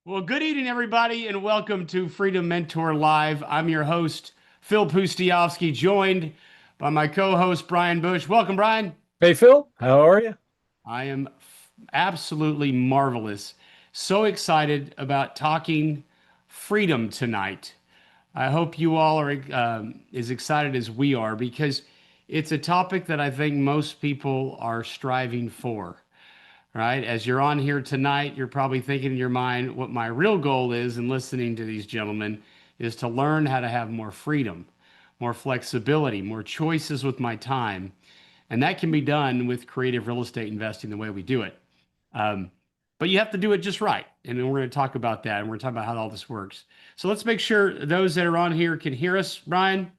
Well, good evening, everybody, and welcome to Freedom Mentor Live. I'm your host, Phil Pustiowski, joined by my co-host, Brian Bush. Welcome, Brian. Hey Phil, how are you? I am absolutely marvelous. So excited about talking freedom tonight. I hope you all are as excited as we are because it's a topic that I think most people are striving for. Right? As you're on here tonight, you're probably thinking in your mind, what my real goal is in listening to these gentlemen is to learn how to have more freedom, more flexibility, more choices with my time. And that can be done with creative real estate investing the way we do it. Um, but you have to do it just right. And then we're going to talk about that and we're going to talk about how all this works. So let's make sure those that are on here can hear us. Brian,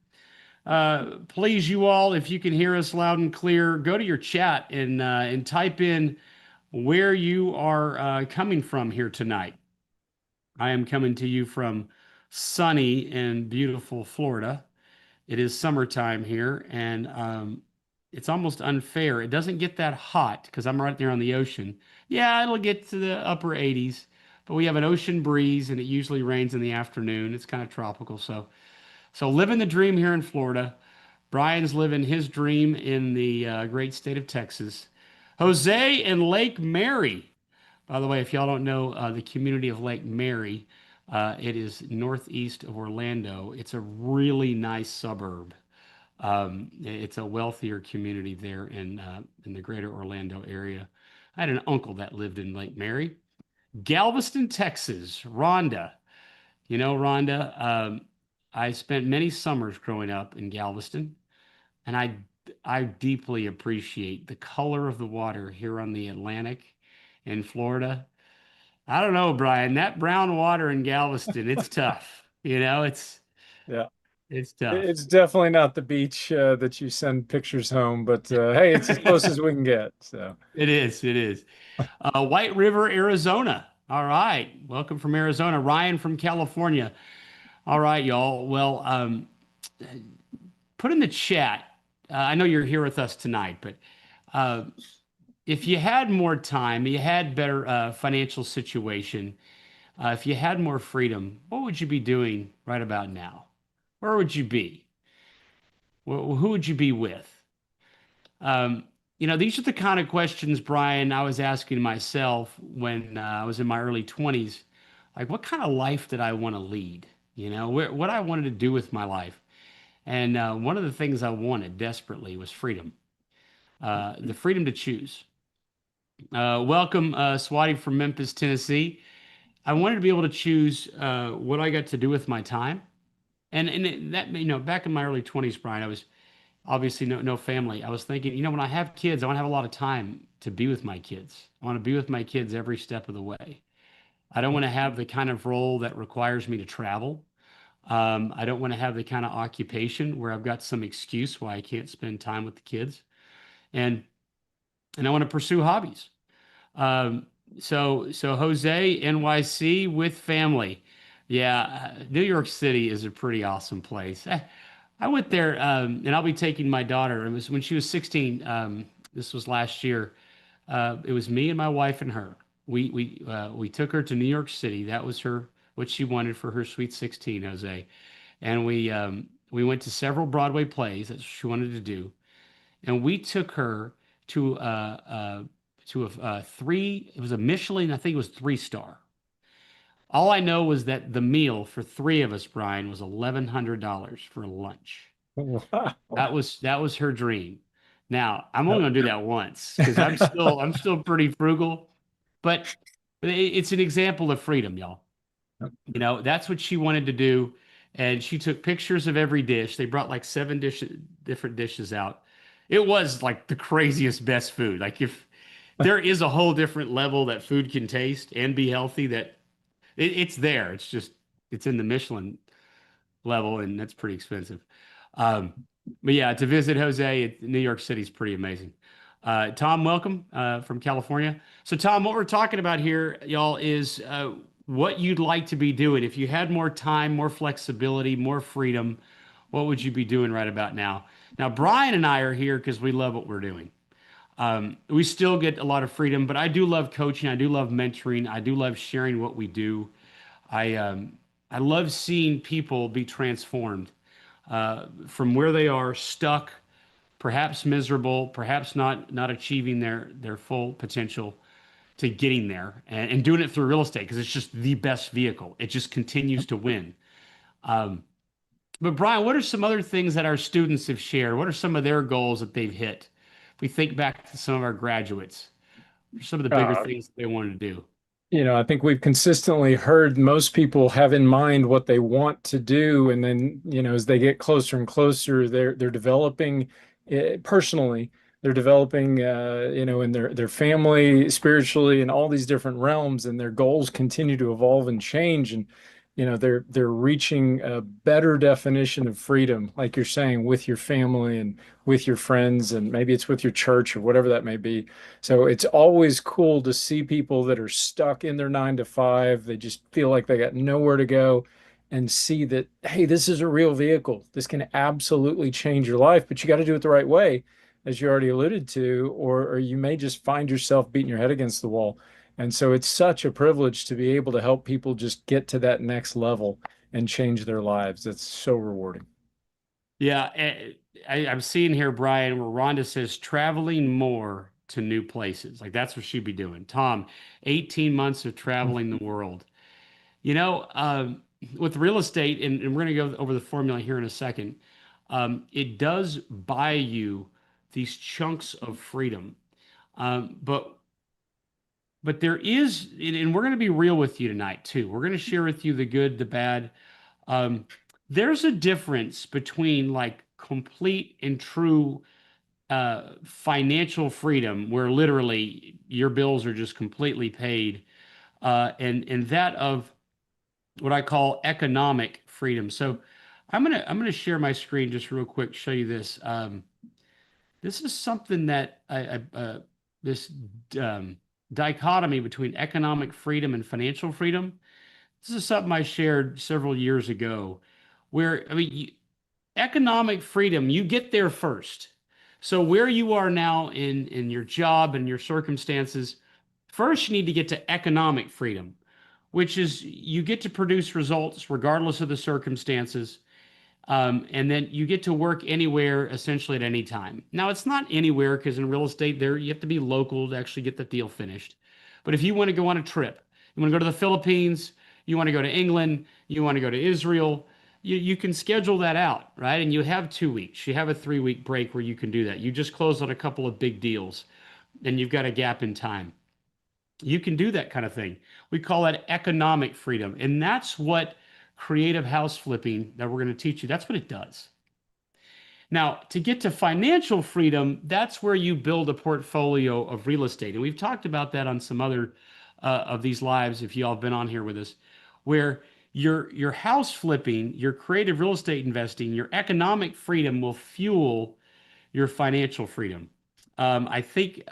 please, you all, if you can hear us loud and clear, go to your chat and type in where you are coming from here tonight. I am coming to you from sunny and beautiful Florida. It is summertime here, and it's almost unfair. It doesn't get that hot because I'm right there on the ocean. Yeah, it'll get to the upper 80s, but we have an ocean breeze, and it usually rains in the afternoon. It's kind of tropical, so living the dream here in Florida. Brian's living his dream in the great state of Texas. Jose in Lake Mary. By the way, if y'all don't know the community of Lake Mary, it is northeast of Orlando. It's a really nice suburb. It's a wealthier community there in the greater Orlando area. I had an uncle that lived in Lake Mary. Galveston, Texas. Rhonda. You know, Rhonda, I spent many summers growing up in Galveston, and I deeply appreciate the color of the water here on the Atlantic in Florida. I don't know, Brian, that brown water in Galveston, it's tough. Yeah, It's tough. it's definitely not the beach that you send pictures home, but hey, it's as close as we can get. So, It is. It is. White River, Arizona. All right. Welcome from Arizona. Ryan from California. All right, y'all. Well, put in the chat. I know you're here with us tonight, but uh, if you had more time, you had better financial situation, if you had more freedom, what would you be doing right about now? Where would you be? Who would you be with? Um, these are the kind of questions, Brian, I was asking myself when I was in my early 20s. Like, what kind of life did I want to lead? What I wanted to do with my life. And one of the things I wanted desperately was freedom, the freedom to choose. Welcome, Swati from Memphis, Tennessee. I wanted to be able to choose what I got to do with my time. Back in my early 20s, Brian, I was obviously no family. I was thinking, when I have kids, I want to have a lot of time to be with my kids. I want to be with my kids every step of the way. I don't want to have the kind of role that requires me to travel. I don't want to have the kind of occupation where I've got some excuse why I can't spend time with the kids. And and I want to pursue hobbies. Um, so Jose, NYC with family. Yeah, New York City is a pretty awesome place. I went there, and I'll be taking my daughter. It was when she was 16. This was last year. It was me and my wife and her. We took her to New York City. That was her what she wanted for her sweet 16, Jose. And we went to several Broadway plays that she wanted to do, and we took her to a three. It was a Michelin. I think it was 3 star. All I know was that the meal for three of us, Brian, was $1,100 for lunch. wow. That was her dream. Now, I'm only gonna do that once because I'm still pretty frugal, but it's an example of freedom, y'all. That's what she wanted to do, and she took pictures of every dish. They brought like different dishes out. It was like the craziest best food. Like if there is a whole different level that food can taste and be healthy, that it's there. It's just it's in the Michelin level, and that's pretty expensive. Um, but yeah, to visit Jose at New York City is pretty amazing. Tom, welcome from California. So, Tom, what we're talking about here, y'all, is what you'd like to be doing. If you had more time, more flexibility, more freedom, what would you be doing right about now? Now, Brian and I are here because we love what we're doing. We still get a lot of freedom, but I do love coaching. I do love mentoring. I do love sharing what we do. I um, I love seeing people be transformed from where they are, stuck, perhaps miserable, perhaps not achieving their full potential, to getting there and doing it through real estate because it's just the best vehicle. It just continues to win. Um, but Brian, what are some other things that our students have shared? What are some of their goals that they've hit? If we think back to some of our graduates, what are some of the bigger Uh, things that they wanted to do? I think we've consistently heard most people have in mind what they want to do, and then, as they get closer and closer, they're developing personally, they're developing, in their family, spiritually, in all these different realms, and their goals continue to evolve and change, and they're reaching a better definition of freedom, like you're saying, with your family and with your friends, and maybe it's with your church or whatever that may be. So it's always cool to see people that are stuck in their 9 to 5. They just feel like they got nowhere to go, and see that, hey, this is a real vehicle. This can absolutely change your life, but you got to do it the right way, as you already alluded to, or you may just find yourself beating your head against the wall. And so it's such a privilege to be able to help people just get to that next level and change their lives. It's so rewarding. Yeah, I'm seeing here, Brian, where Rhonda says traveling more to new places. Like that's what she'd be doing. Tom, 18 months of traveling the world. You know, with real estate, and we're going to go over the formula here in a second, it does buy you these chunks of freedom. But there is, and we're going to be real with you tonight too. We're going to share with you the good, the bad. Um, there's a difference between like complete and true financial freedom, where literally your bills are just completely paid, and that of what I call economic freedom. So I'm gonna share my screen just real quick, show you this. This is something that this um, dichotomy between economic freedom and financial freedom. This is something I shared several years ago, where I mean, economic freedom, you get there first. So where you are now in your job and your circumstances, first you need to get to economic freedom, which is you get to produce results regardless of the circumstances. And then you get to work anywhere essentially at any time. Now, it's not anywhere because in real estate, there you have to be local to actually get the deal finished. But if you want to go on a trip, you want to go to the Philippines, you want to go to England, you want to go to Israel, you can schedule that out, right? And you have 2 weeks. You have a 3 week break where you can do that. You just closed on a couple of big deals and you've got a gap in time. You can do that kind of thing. We call that economic freedom. And that's what creative house flipping that we're going to teach you, that's what it does. Now, to get to financial freedom, that's where you build a portfolio of real estate. And we've talked about that on some other of these lives, if y'all have been on here with us, where your house flipping, your creative real estate investing, your economic freedom will fuel your financial freedom. I think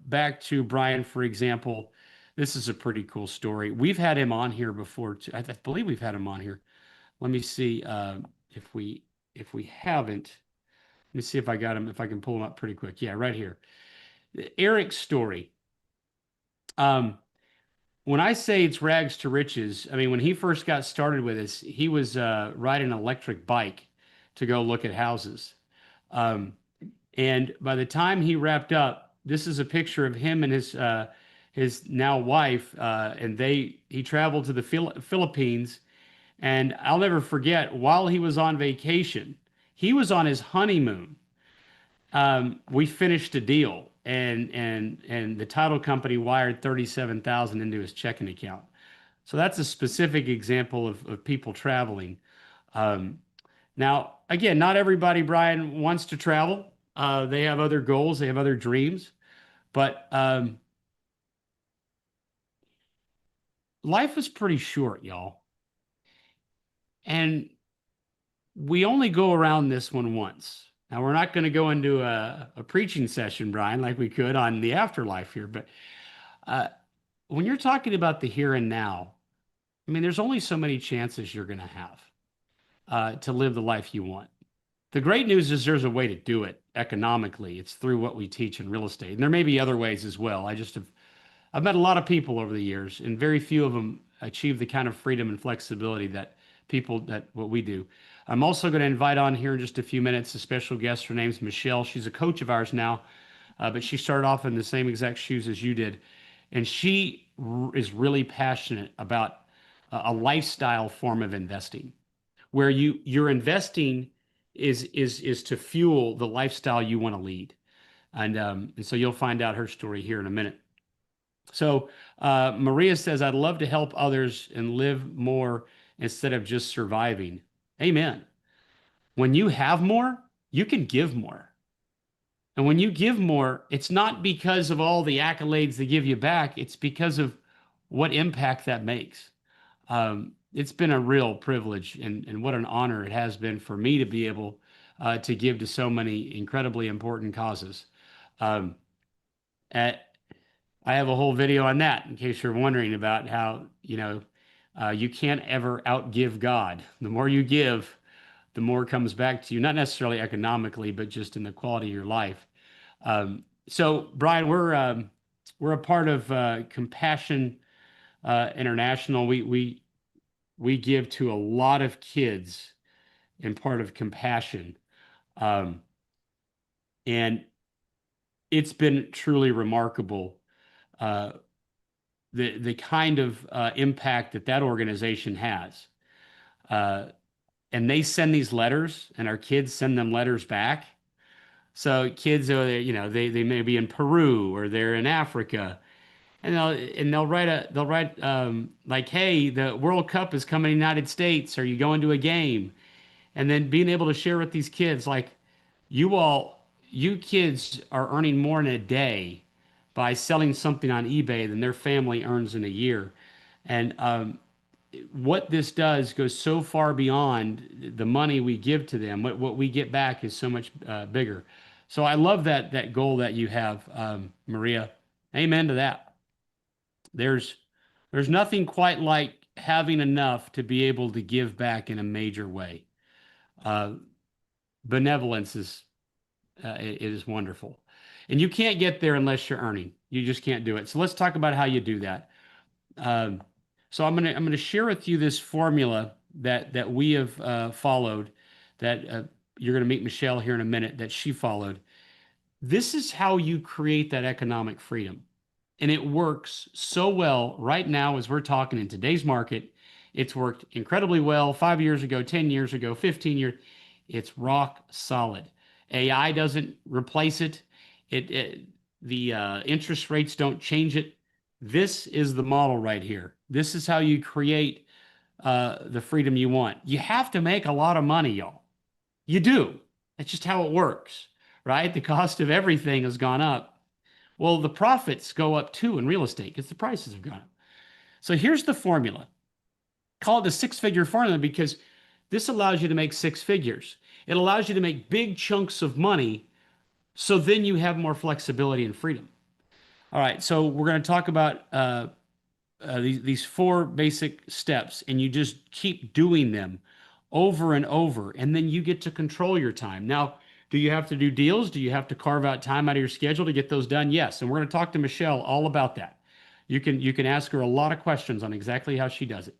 back to Brian, for example, this is a pretty cool story. We've had him on here before. Too. I believe we've had him on here. Let me see if we haven't. Let me see if I got him. If I can pull him up pretty quick. Yeah, right here. Eric's story. Um, when I say it's rags to riches, I mean when he first got started with us, he was riding an electric bike to go look at houses. Um, And by the time he wrapped up, this is a picture of him and his now wife, and he traveled to the Philippines. And I'll never forget, while he was on vacation, he was on his honeymoon. We finished a deal, and the title company wired 37,000 into his checking account. So that's a specific example of people traveling. Um, Now, again, not everybody, Brian, wants to travel. They have other goals, they have other dreams, but life is pretty short, y'all. And we only go around this one once. Now, we're not going to go into a preaching session, Brian, like we could on the afterlife here, but uh, when you're talking about the here and now, I mean, there's only so many chances you're going to have to live the life you want. The great news is there's a way to do it economically. It's through what we teach in real estate. And there may be other ways as well. I've met a lot of people over the years, and very few of them achieve the kind of freedom and flexibility that what we do. I'm also going to invite on here in just a few minutes a special guest. Her name's Michelle. She's a coach of ours now, but she started off in the same exact shoes as you did. And is really passionate about a lifestyle form of investing where your investing is to fuel the lifestyle you want to lead. And so you'll find out her story here in a minute. So Maria says, I'd love to help others and live more instead of just surviving. Amen. When you have more, you can give more. And when you give more, it's not because of all the accolades they give you back, it's because of what impact that makes. It's been a real privilege and what an honor it has been for me to be able to give to so many incredibly important causes. Um, at, I have a whole video on that in case you're wondering about how, you can't ever outgive God. The more you give, the more comes back to you, not necessarily economically, but just in the quality of your life. So, Brian, we're a part of Compassion International. We give to a lot of kids and part of Compassion, um, and it's been truly remarkable. Uh, the kind of impact that organization has. Uh, and they send these letters, and our kids send them letters back. So kids are there, they may be in Peru or they're in Africa, and they'll write like, hey, the World Cup is coming to the United States. Are you going to a game? And then being able to share with these kids, like, you kids are earning more in a day by selling something on eBay than their family earns in a year. And what this does goes so far beyond the money we give to them. What we get back is so much bigger. So I love that goal that you have, Maria. Amen to that. There's there's nothing quite like having enough to be able to give back in a major way. Uh, Benevolence it is wonderful, and you can't get there unless you're earning. You just can't do it. So let's talk about how you do that. Um, so I'm gonna share with you this formula that we have followed. That you're gonna meet Michelle here in a minute. That she followed. This is how you create that economic freedom. And it works so well right now as we're talking in today's market. It's worked incredibly well 5 years ago, 10 years ago, 15 years. It's rock solid. AI doesn't replace it. The interest rates don't change it. This is the model right here. This is how you create the freedom you want. You have to make a lot of money, y'all. You do. That's just how it works, right? The cost of everything has gone up. Well, the profits go up too in real estate because the prices have gone up. So here's the formula. Call it the six-figure formula because this allows you to make six figures. It allows you to make big chunks of money so then you have more flexibility and freedom. All right, so we're going to talk about these four basic steps, and you just keep doing them over and over, and then you get to control your time. Now, do you have to do deals? Do you have to carve out time out of your schedule to get those done? Yes, and we're going to talk to Michelle all about that. You can ask her a lot of questions on exactly how she does it.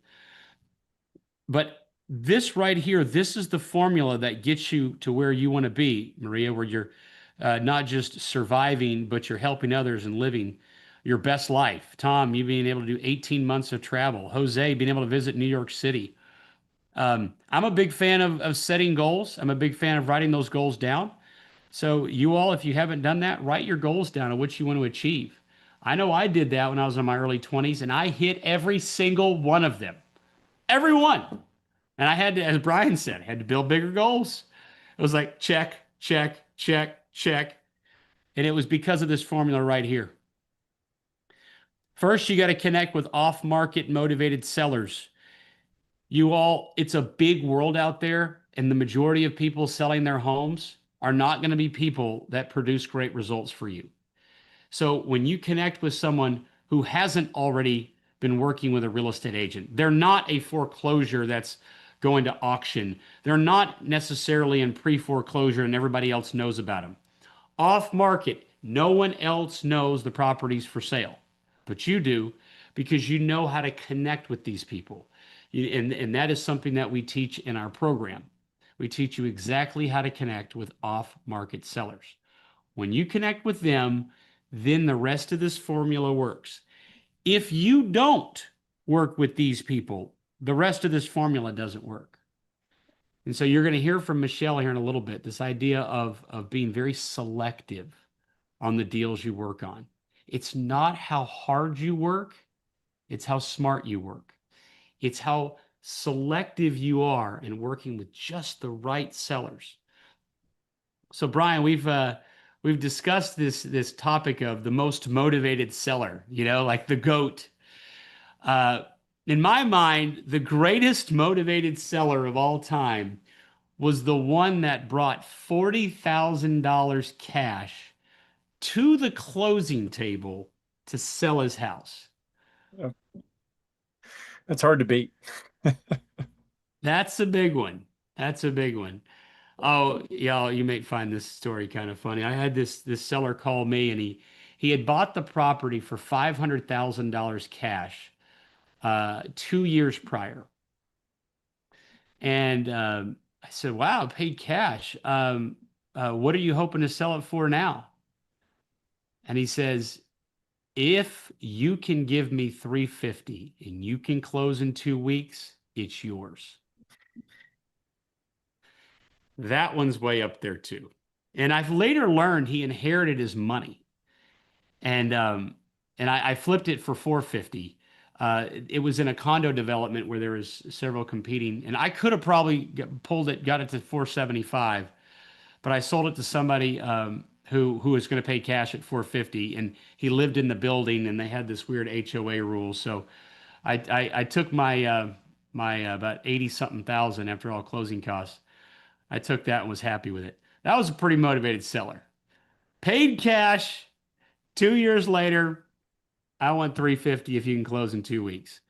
But this right here, this is the formula that gets you to where you want to be, Maria, where you're not just surviving, but you're helping others and living your best life. Tom, you being able to do 18 months of travel. Jose, being able to visit New York City. I'm a big fan of setting goals. I'm a big fan of writing those goals down. So, you all, if you haven't done that, write your goals down of what you want to achieve. I know I did that when I was in my early 20s, and I hit every single one of them. Every one. And I had to, as Brian said, I had to build bigger goals. It was like check, check, check, check. And it was because of this formula right here. First, you got to connect with off market motivated sellers. You all, it's a big world out there, and the majority of people selling their homes are not going to be people that produce great results for you. So when you connect with someone who hasn't already been working with a real estate agent, they're not a foreclosure that's going to auction. They're not necessarily in pre-foreclosure and everybody else knows about them. Off market, no one else knows the property's for sale, but you do because you know how to connect with these people. And that is something that we teach in our program. We teach you exactly how to connect with off market sellers. When you connect with them, then the rest of this formula works. If you don't work with these people, the rest of this formula doesn't work. And so you're going to hear from Michele here in a little bit, this idea of being very selective on the deals you work on. It's not how hard you work, it's how smart you work. It's how selective you are in working with just the right sellers. So Brian, we've discussed this topic of the most motivated seller, like the GOAT. Uh, in my mind, the greatest motivated seller of all time was the one that brought $40,000 cash to the closing table to sell his house. Oh, that's hard to beat. That's a big one. That's a big one. Oh, yeah, you may find this story kind of funny. I had this seller call me and he had bought the property for $500,000 cash 2 years prior. And I said, "Wow, paid cash. What are you hoping to sell it for now?" And he says, "If you can give me 350 and you can close in 2 weeks, it's yours." That one's way up there too. And I've later learned he inherited his money, and I flipped it for 450. It was in a condo development where there was several competing, and I could have probably pulled it, got it to 475, but I sold it to somebody who was going to pay cash at 450, and he lived in the building, and they had this weird HOA rule. So I took my about 80 something thousand after all closing costs. I took that and was happy with it. That was a pretty motivated seller. Paid cash. 2 years later, I want 350 if you can close in 2 weeks.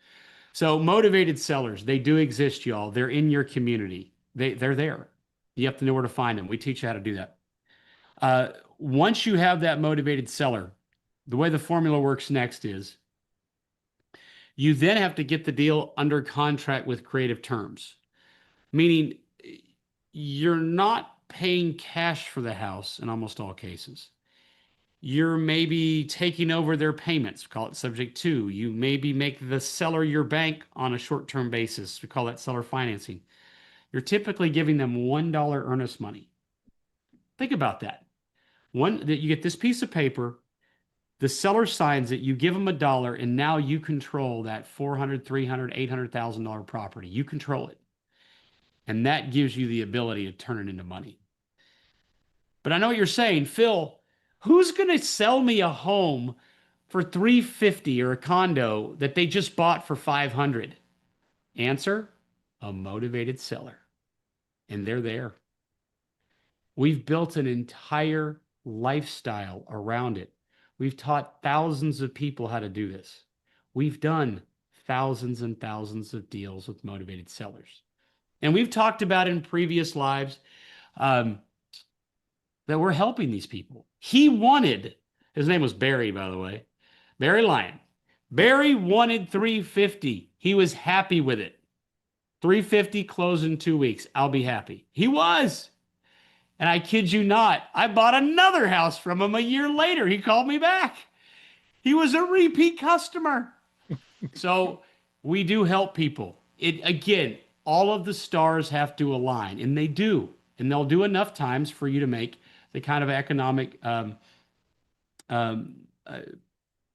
So motivated sellers, they do exist, y'all. They're in your community. They're there. You have to know where to find them. We teach you how to do that. Once you have that motivated seller, the way the formula works next is you then have to get the deal under contract with creative terms, meaning you're not paying cash for the house in almost all cases. You're maybe taking over their payments, call it subject to. You maybe make the seller your bank on a short-term basis. We call that seller financing. You're typically giving them $1 earnest money. Think about that. One that you get this piece of paper, the seller signs it, you give them $1, and now you control that 400, 300, $800,000 property. You control it. And that gives you the ability to turn it into money. But I know what you're saying, Phil, who's going to sell me a home for 350 or a condo that they just bought for 500? Answer, a motivated seller. And they're there. We've built an entire lifestyle around it. We've taught thousands of people how to do this. We've done thousands and thousands of deals with motivated sellers. And we've talked about in previous lives um, that we're helping these people. He wanted, his name was Barry, by the way, Barry Lyon. Barry wanted 350. He was happy with it. 350 close in 2 weeks. I'll be happy. He was. And I kid you not, I bought another house from him a year later. He called me back. He was a repeat customer. So we do help people. It again, all of the stars have to align, and they do. And they'll do enough times for you to make the kind of economic um, uh,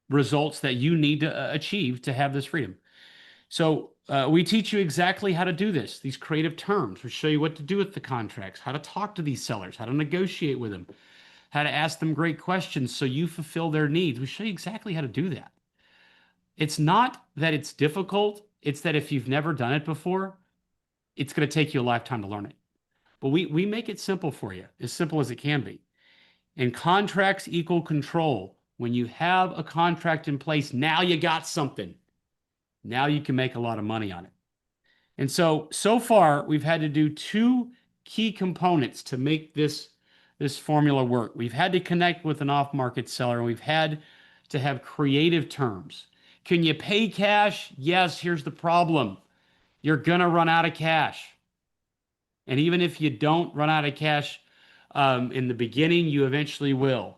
results that you need to achieve to have this freedom. So we teach you exactly how to do this, these creative terms. We show you what to do with the contracts, how to talk to these sellers, how to negotiate with them, how to ask them great questions so you fulfill their needs. We show you exactly how to do that. It's not that it's difficult, it's that if you've never done it before, it's going to take you a lifetime to learn it. But we make it simple for you, as simple as it can be. And contracts equal control. When you have a contract in place, now you got something. Now you can make a lot of money on it. And so far, we've had to do two key components to make this formula work. We've had to connect with an off-market seller, and we've had to have creative terms. Can you pay cash? Yes, here's the problem. You're gonna run out of cash. And even if you don't run out of cash in the beginning, you eventually will.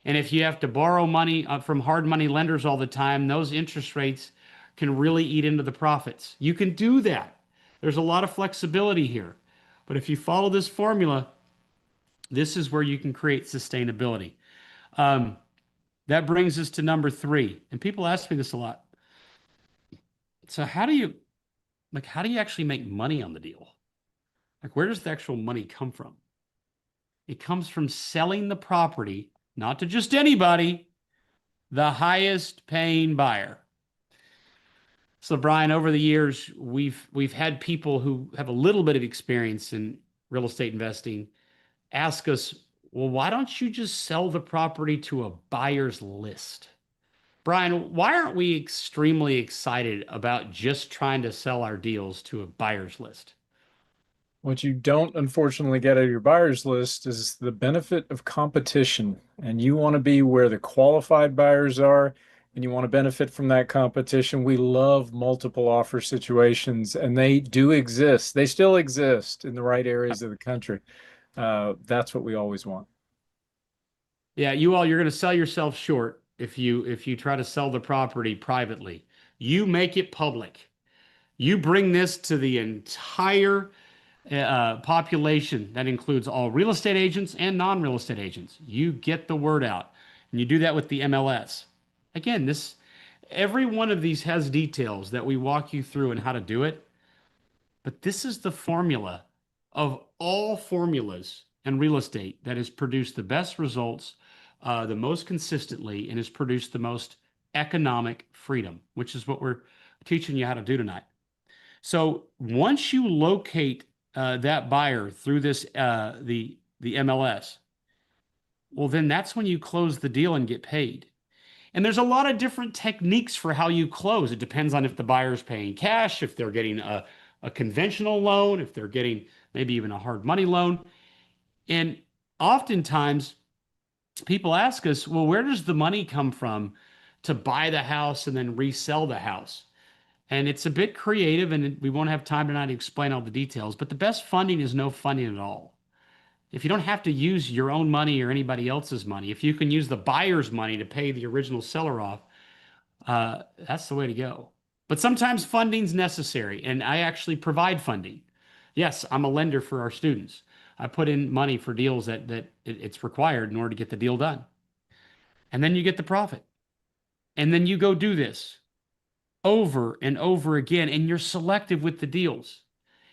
And if you have to borrow money from hard money lenders all the time, those interest rates can really eat into the profits. You can do that. There's a lot of flexibility here. But if you follow this formula, this is where you can create sustainability. Um, that brings us to number three. And people ask me this a lot. So how do you actually make money on the deal? Like, where does the actual money come from? It comes from selling the property, not to just anybody, the highest paying buyer. So, Brian, over the years, we've had people who have a little bit of experience in real estate investing ask us, well, why don't you just sell the property to a buyer's list? Brian, why aren't we extremely excited about just trying to sell our deals to a buyer's list? What you don't unfortunately get out of your buyer's list is the benefit of competition. And you want to be where the qualified buyers are, and you want to benefit from that competition. We love multiple offer situations, and they do exist. They still exist in the right areas of the country. That's what we always want. Yeah, you're going to sell yourself short if you try to sell the property privately. You make it public. You bring this to the entire population. That includes all real estate agents and non-real estate agents. You get the word out, and you do that with the MLS. Again, this every one of these has details that we walk you through and how to do it. But this is the formula of all formulas in real estate that has produced the best results, the most consistently, and has produced the most economic freedom, which is what we're teaching you how to do tonight. So once you locate that buyer through the MLS, well, then that's when you close the deal and get paid. And there's a lot of different techniques for how you close. It depends on if the buyer's paying cash, if they're getting a conventional loan, if they're getting maybe even a hard money loan. And oftentimes people ask us, well, where does the money come from to buy the house and then resell the house? And it's a bit creative, and we won't have time tonight to explain all the details, but the best funding is no funding at all. If you don't have to use your own money or anybody else's money, if you can use the buyer's money to pay the original seller off, that's the way to go. But sometimes funding's necessary, and I actually provide funding. Yes, I'm a lender for our students. I put in money for deals it's required in order to get the deal done. And then you get the profit. And then you go do this over and over again, and you're selective with the deals.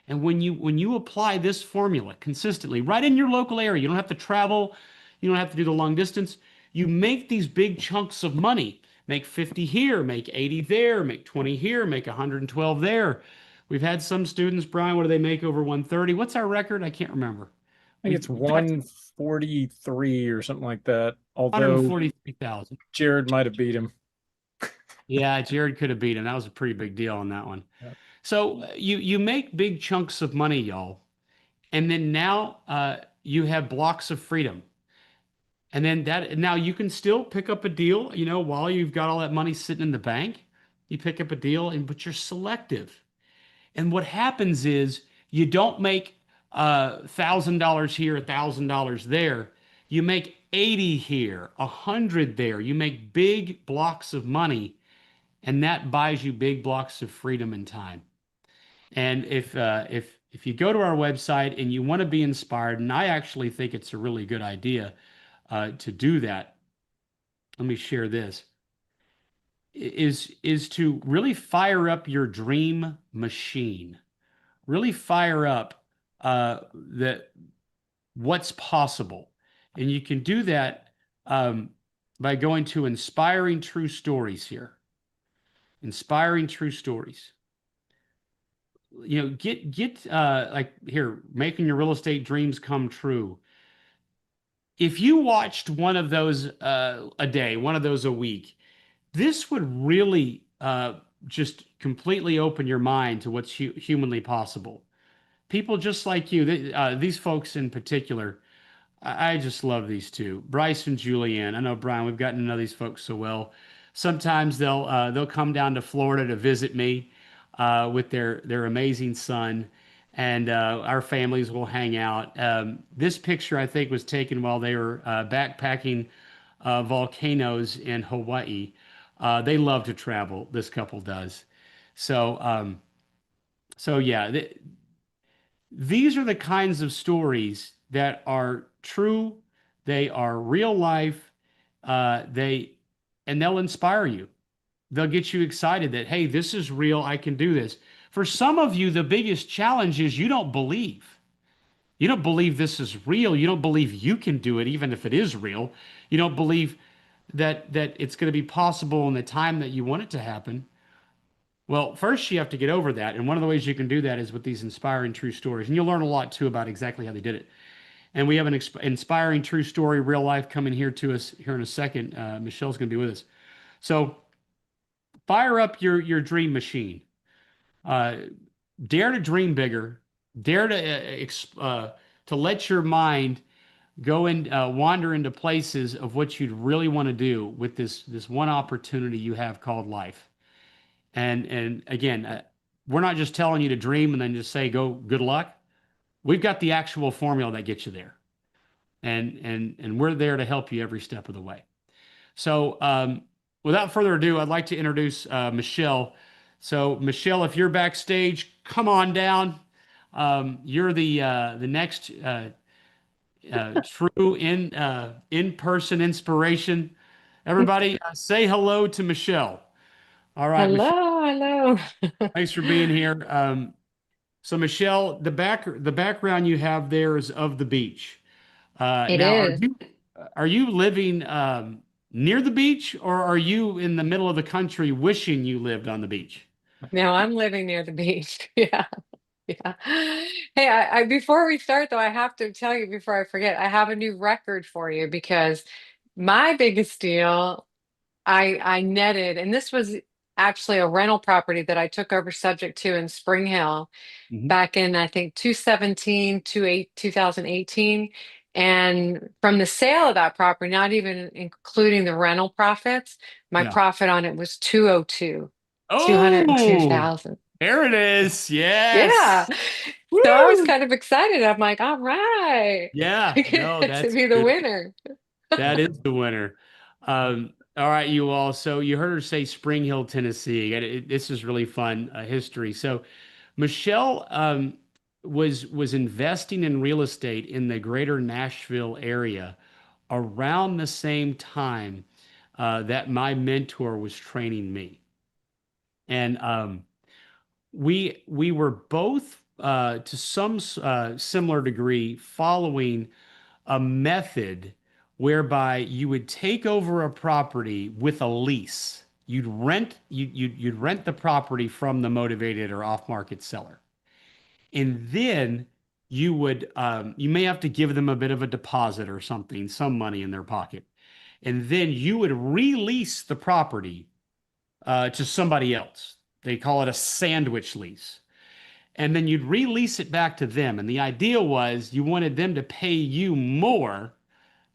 And when you apply this formula consistently right in your local area, you don't have to travel, you don't have to do the long distance. You make these big chunks of money. Make 50 here, make 80 there, make 20 here, make 112 there. We've had some students, Brian, what do they make over 130? What's our record? I can't remember. I think it's We've got 143 or something like that. Although 143,000. Jared might have beat him. Yeah, Jared could have beat him. That was a pretty big deal on that one. Yeah. So you make big chunks of money, y'all, and then now you have blocks of freedom, and then that now you can still pick up a deal. While you've got all that money sitting in the bank, you pick up a deal, and but you're selective. And what happens is you don't make $1,000 here, $1,000 there. You make 80 here, 100 there. You make big blocks of money, and that buys you big blocks of freedom and time. And if you go to our website and you want to be inspired, and I actually think it's a really good idea to do that. Let me share this. Is to really fire up your dream machine. Really fire up the what's possible, and you can do that by going to inspiring true stories here. Inspiring true stories. Get like here, making your real estate dreams come true. If you watched one of those a day, one of those a week, this would really just completely open your mind to what's humanly possible. People just like you, these folks in particular, I just love these two, Bryce and Julianne. I know Brian, we've gotten to know these folks so well. Sometimes they'll come down to Florida to visit me with their amazing son, and our families will hang out. This picture I think was taken while they were backpacking volcanoes in Hawaii. They love to travel. This couple does. So yeah, these are the kinds of stories that are true. They are real life. They and they'll inspire you. They'll get you excited that, hey, this is real. I can do this. For some of you, the biggest challenge is you don't believe. You don't believe this is real. You don't believe you can do it, even if it is real. You don't believe that it's going to be possible in the time that you want it to happen. Well, first you have to get over that, and one of the ways you can do that is with these inspiring true stories, and you'll learn a lot too about exactly how they did it. And we have an inspiring true story, real life, coming here to us here in a second. Michelle's going to be with us. So fire up your dream machine. Uh, dare to dream bigger. Dare to let your mind go and wander into places of what you'd really want to do with this one opportunity you have called life. And again, we're not just telling you to dream and then just say go good luck. We've got the actual formula that gets you there, and we're there to help you every step of the way. So without further ado, I'd like to introduce Michele. So Michele, if you're backstage, come on down. You're the next true in person inspiration. Everybody, say hello to Michele. All right, Michele. Hello, hello. Thanks for being here. So Michele, the background you have there is of the beach. It Now, is. are you living near the beach, or are you in the middle of the country wishing you lived on the beach? Now I'm living near the beach. Yeah, yeah. Hey, before we start though, I have to tell you before I forget, I have a new record for you because my biggest deal, I netted, and this was actually a rental property that I took over subject to in Spring Hill Hmm. back in I think 2017 to 2018. And from the sale of that property, not even including the rental profits, my Yeah. profit on it was 202, Oh, 202,000. there it is. Yeah. Yes. So I was Woo. kind of excited. I'm like, all right, Yeah. I No, get to that's be the good. winner. That is the winner. All right, you all. So you heard her say Spring Hill, Tennessee. And this is really fun history. So Michele was investing in real estate in the greater Nashville area around the same time that my mentor was training me, and we were both to some similar degree following a method whereby you would take over a property with a lease. You'd rent the property from the motivated or off-market seller. And then you may have to give them a bit of a deposit or something, some money in their pocket. And then you would release the property to somebody else. They call it a sandwich lease. And then you'd release it back to them. And the idea was you wanted them to pay you more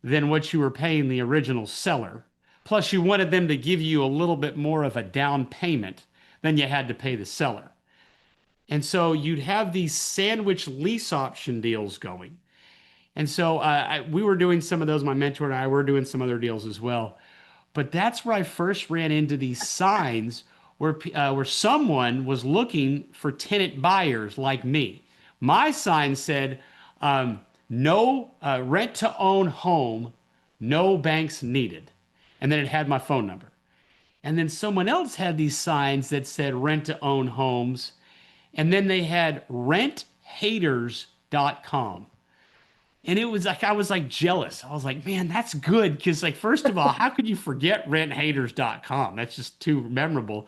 than what you were paying the original seller. Plus, you wanted them to give you a little bit more of a down payment than you had to pay the seller. And so you'd have these sandwich lease option deals going. And so we were doing some of those. My mentor and I were doing some other deals as well. But that's where I first ran into these signs where someone was looking for tenant buyers like me. My sign said, "No rent to own home, no banks needed," and then it had my phone number. And then someone else had these signs that said rent to own homes, and then they had renthaters.com. And it was like I was like jealous. I was like, man, that's good. Because like, first of all, how could you forget renthaters.com? That's just too memorable.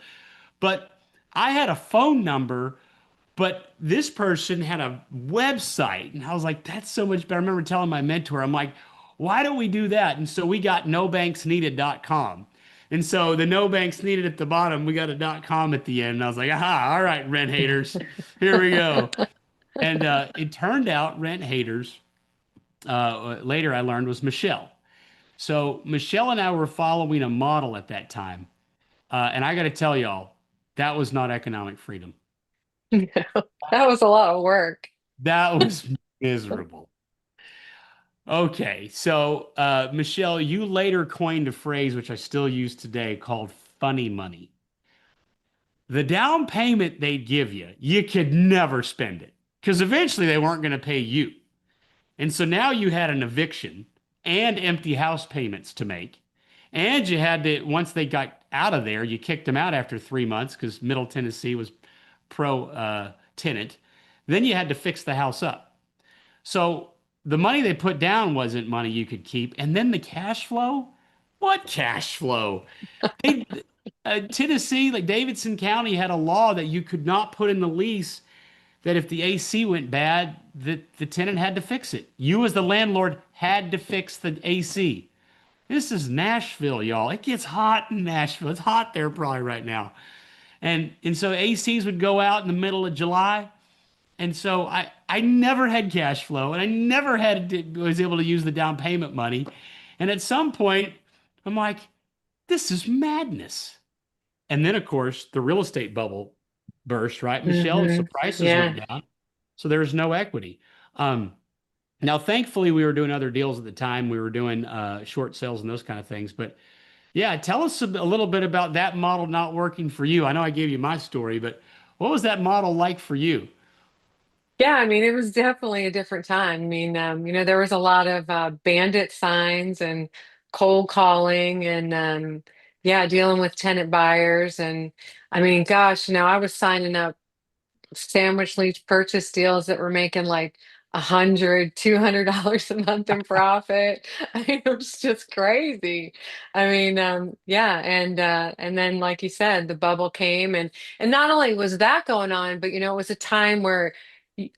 But I had a phone number, but this person had a website. And I was like, that's so much better. I remember telling my mentor, I'm like, why don't we do that? And so we got nobanksneeded.com. And so the no banks needed at the bottom, we got a .com at the end. And I was like, aha, all right, rent haters, here we go. And it turned out rent haters, later I learned, was Michelle. So Michelle and I were following a model at that time. And I got to tell y'all, that was not economic freedom. No, that was a lot of work. That was miserable. Okay, so Michelle, you later coined a phrase which I still use today called funny money. The down payment they'd give you, you could never spend it because eventually they weren't going to pay you. And so now you had an eviction and empty house payments to make. And you had to, once they got out of there, you kicked them out after 3 months because Middle Tennessee was pro tenant. Then you had to fix the house up. So the money they put down wasn't money you could keep. And then the cash flow? What cash flow? They, Tennessee, like Davidson County, had a law that you could not put in the lease that if the AC went bad, the tenant had to fix it. You, as the landlord, had to fix the AC. This is Nashville, y'all. It gets hot in Nashville. It's hot there probably right now. And so ACs would go out in the middle of July. And so I never had cash flow and I never was able to use the down payment money. And at some point, I'm like, this is madness. And then, of course, the real estate bubble burst, right, Michelle? So prices Yeah. went down. So there was no equity. Um, Now, thankfully, we were doing other deals at the time. We were doing short sales and those kind of things. But yeah, tell us a little bit about that model not working for you. I know I gave you my story, but what was that model like for you? Yeah, I mean, it was definitely a different time. I mean, there was a lot of bandit signs and cold calling and yeah, dealing with tenant buyers. And I mean, gosh, I was signing up sandwich lease purchase deals that were making like $100, $200 a month in profit. I mean, it was just crazy. I mean, yeah, and then like you said, the bubble came, and not only was that going on, but it was a time where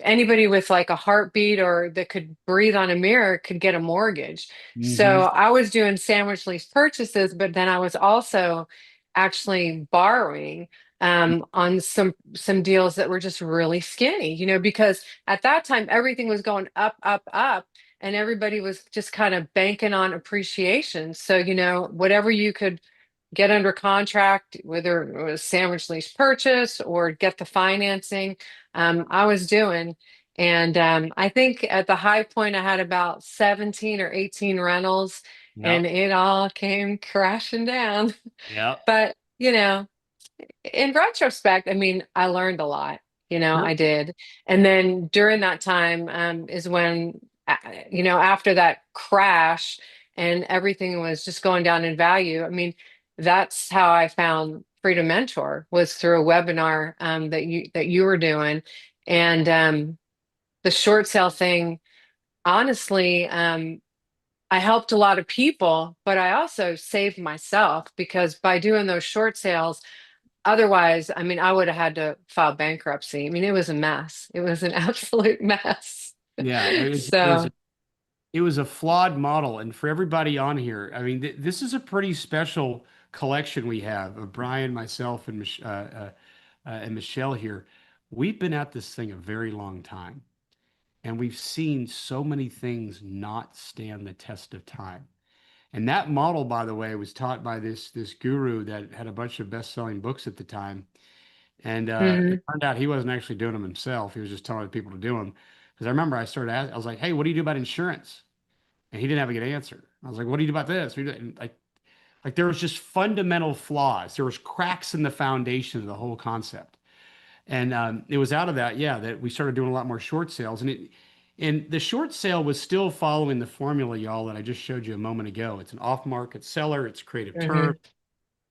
anybody with like a heartbeat or that could breathe on a mirror could get a mortgage. So Hmm. I was doing sandwich lease purchases, but then I was also actually borrowing on some deals that were just really skinny, because at that time everything was going up, up, up, and everybody was just kind of banking on appreciation. So, whatever you could get under contract, whether it was sandwich lease purchase or get the financing, I was doing. And I think at the high point, I had about 17 or 18 rentals, and Yep. it all came crashing down. Yep. But, in retrospect, I mean, I learned a lot, I Sure. did. And then during that time, is when, after that crash and everything was just going down in value. I mean, that's how I found Freedom Mentor was through a webinar that you were doing. And the short sale thing, honestly, I helped a lot of people, but I also saved myself because by doing those short sales, otherwise, I mean, I would have had to file bankruptcy. I mean, it was a mess. It was an absolute mess. Yeah. So, It was a flawed model. And for everybody on here, I mean, this is a pretty special collection we have of Brian, myself, and and Michelle here. We've been at this thing a very long time. And we've seen so many things not stand the test of time. And that model, by the way, was taught by this guru that had a bunch of best-selling books at the time. And it mhm, turned out he wasn't actually doing them himself. He was just telling people to do them. Because I remember I was like, "Hey, what do you do about insurance?" And he didn't have a good answer. I was like, "What do you do about this?" And like there was just fundamental flaws. There was cracks in the foundation of the whole concept. And it was out of that, yeah, that we started doing a lot more short sales. And the short sale was still following the formula, y'all, that I just showed you a moment ago. It's an off-market seller, it's creative term, mhm.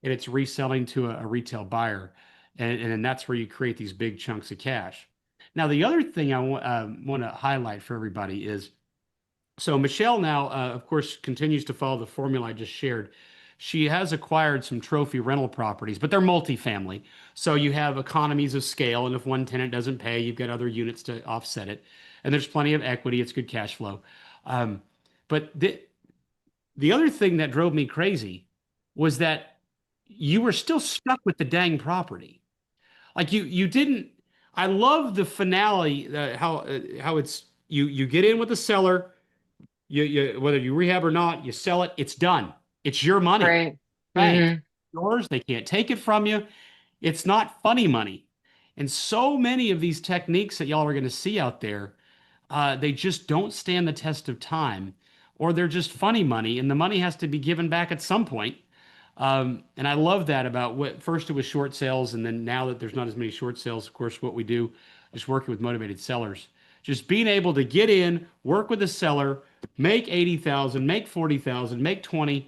and it's reselling to a retail buyer. And then that's where you create these big chunks of cash. Now, the other thing I want to highlight for everybody is so Michelle now, of course, continues to follow the formula I just shared. She has acquired some trophy rental properties, but they're multifamily. So you have economies of scale, and if one tenant doesn't pay, you've got other units to offset it. And there's plenty of equity. It's good cash flow. But the other thing that drove me crazy was that you were still stuck with the dang property. Like you didn't. I love the finale, how it's you get in with the seller, you whether you rehab or not, you sell it, it's done. It's your money. Right. Bank. Hmm. Yours, they can't take it from you. It's not funny money. And so many of these techniques that y'all are going to see out there, they just don't stand the test of time, or they're just funny money, and the money has to be given back at some point. And I love that about what first it was short sales, and then now that there's not as many short sales, of course, what we do is working with motivated sellers. Just being able to get in, work with a seller, make 80,000, make 40,000, make 20,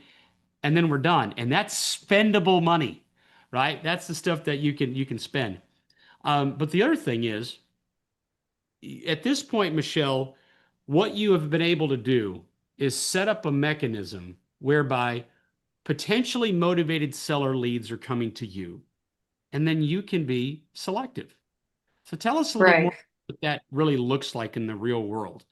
and then we're done. And that's spendable money, right? That's the stuff that you can spend. But the other thing is, at this point, Michelle, what you have been able to do is set up a mechanism whereby potentially motivated seller leads are coming to you, and then you can be selective. So tell us a little more Right. what that really looks like in the real world.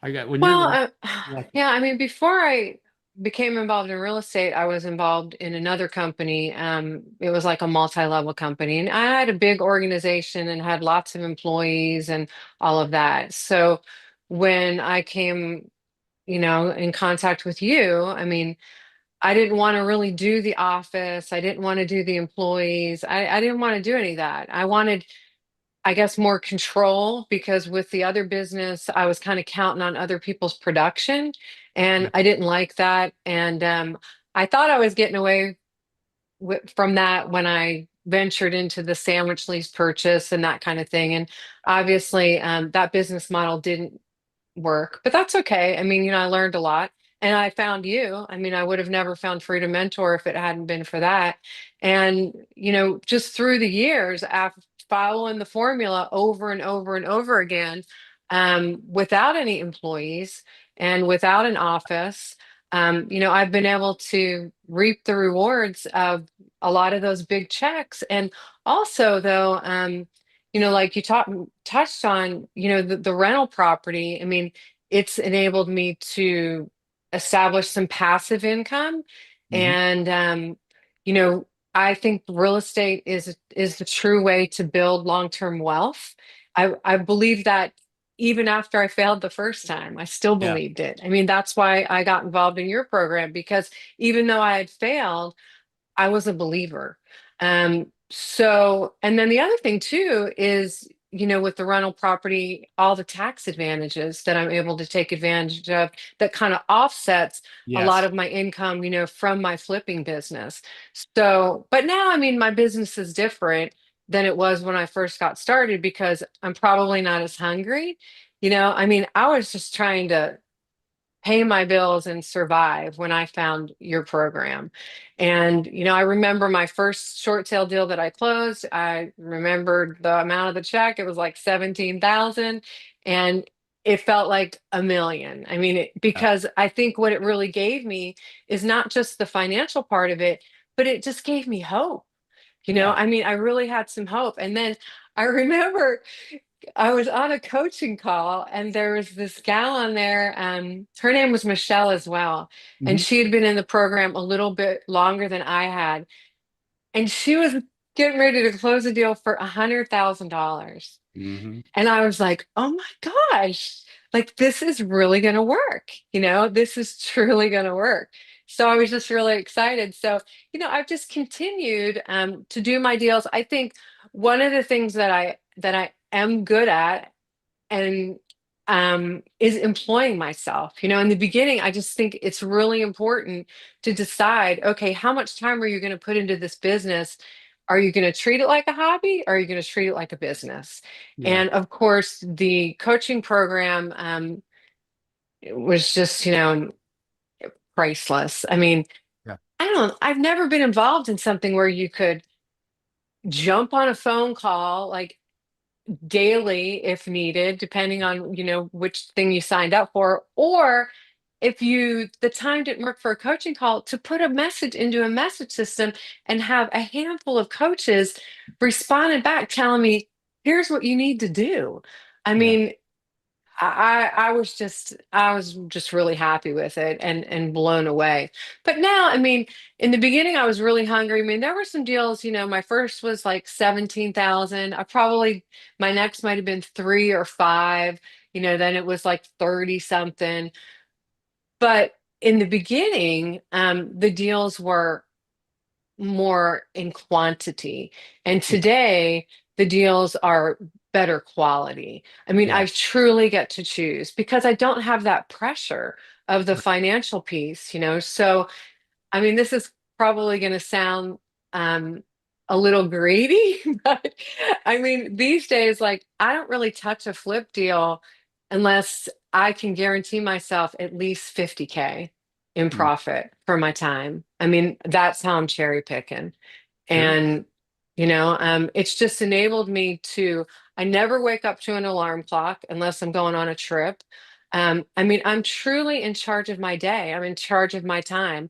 I got when Well, you're selective. yeah, I mean, before I became involved in real estate, I was involved in another company. It was like a multi-level company, and I had a big organization and had lots of employees and all of that. So when I came, in contact with you, I mean, I didn't want to really do the office. I didn't want to do the employees. I didn't want to do any of that. I wanted, I guess, more control because with the other business, I was kind of counting on other people's production, and Yeah. I didn't like that. And I thought I was getting away from that when I ventured into the sandwich lease purchase and that kind of thing. And obviously, that business model didn't work, but that's okay. I mean, I learned a lot and I found you. I mean, I would have never found Freedom Mentor if it hadn't been for that. And, just through the years, after following the formula over and over and over again, without any employees and without an office, I've been able to reap the rewards of a lot of those big checks. And also, though, like you touched on, the rental property. I mean, it's enabled me to establish some passive income. Mhm. And you know, I think real estate is the true way to build long-term wealth. I believe that even after I failed the first time, I still Yeah. believed it. I mean, that's why I got involved in your program because even though I had failed, I was a believer. And then the other thing too is, with the rental property, all the tax advantages that I'm able to take advantage of that kind of offsets a lot Yes. of my income, from my flipping business. So, but now, I mean, my business is different than it was when I first got started because I'm probably not as hungry. I mean, I was just trying to pay my bills and survive when I found your program. And, I remember my first short sale deal that I closed. I remembered the amount of the check. It was like 17,000 and it felt like a million. I mean, Yeah. because I think what it really gave me is not just the financial part of it, but it just gave me hope. Yeah. I mean, I really had some hope. And then I remember I was on a coaching call and there was this gal on there. Her name was Michelle as well. And Mhm. she had been in the program a little bit longer than I had. And she was getting ready to close a deal for $100,000. Mhm. And I was like, oh my gosh, like this is really going to work. This is truly going to work. So I was just really excited. So, I've just continued to do my deals. I think one of the things that I am good at and is employing myself. In the beginning, I just think it's really important to decide, okay, how much time are you going to put into this business? Are you going to treat it like a hobby or are you going to treat it like a business? Yeah. And of course, the coaching program it was just, priceless. I mean, Yeah. I've never been involved in something where you could jump on a phone call like daily if needed, depending on, which thing you signed up for, or if the time didn't work for a coaching call, to put a message into a message system and have a handful of coaches responding back telling me, here's what you need to do. I Yeah. mean, I was just really happy with it and blown away. But now, I mean, in the beginning I was really hungry. I mean, there were some deals, my first was like 17,000. My next might have been three or five, then it was like 30 something. But in the beginning, the deals were more in quantity. And today, the deals are better quality. I mean, Yeah. I truly get to choose because I don't have that pressure of the financial piece, So, I mean, this is probably going to sound um, a little greedy, but I mean, these days, like, I don't really touch a flip deal unless I can guarantee myself at least 50K in Mm. profit for my time. I mean, that's how I'm cherry picking. Sure. And, it's just enabled me to, I never wake up to an alarm clock unless I'm going on a trip. I mean, I'm truly in charge of my day. I'm in charge of my time.